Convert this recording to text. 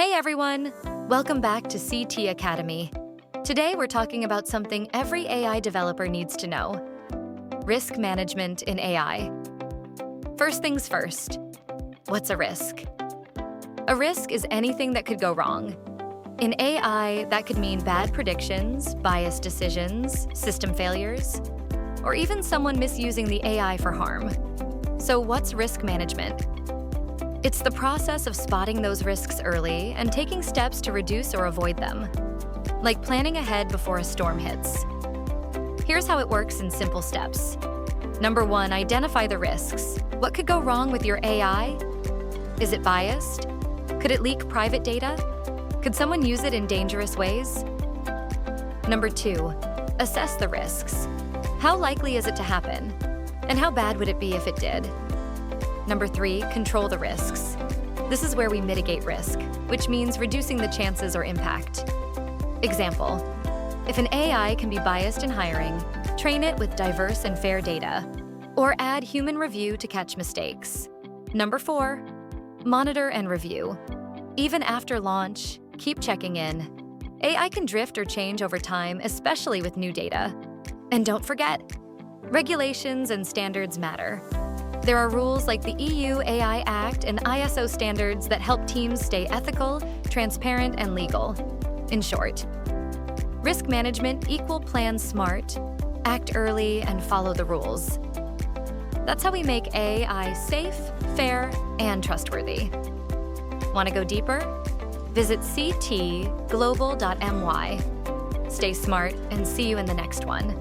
Hey everyone! Welcome back to CT Academy. Today we're talking about something every AI developer needs to know: risk management in AI. First things first, what's a risk? A risk is anything that could go wrong. In AI, that could mean bad predictions, biased decisions, system failures, or even someone misusing the AI for harm. So what's risk management? It's the process of spotting those risks early and taking steps to reduce or avoid them, like planning ahead before a storm hits. Here's how it works in simple steps. Number 1, identify the risks. What could go wrong with your AI? Is it biased? Could it leak private data? Could someone use it in dangerous ways? Number 2, assess the risks. How likely is it to happen? And how bad would it be if it did? Number 3, control the risks. This is where we mitigate risk, which means reducing the chances or impact. Example: if an AI can be biased in hiring, train it with diverse and fair data, or add human review to catch mistakes. Number 4, monitor and review. Even after launch, keep checking in. AI can drift or change over time, especially with new data. And don't forget, regulations and standards matter. There are rules like the EU AI Act and ISO standards that help teams stay ethical, transparent, and legal. In short, risk management equals plan smart, act early, and follow the rules. That's how we make AI safe, fair, and trustworthy. Want to go deeper? Visit ctglobal.my. Stay smart and see you in the next one.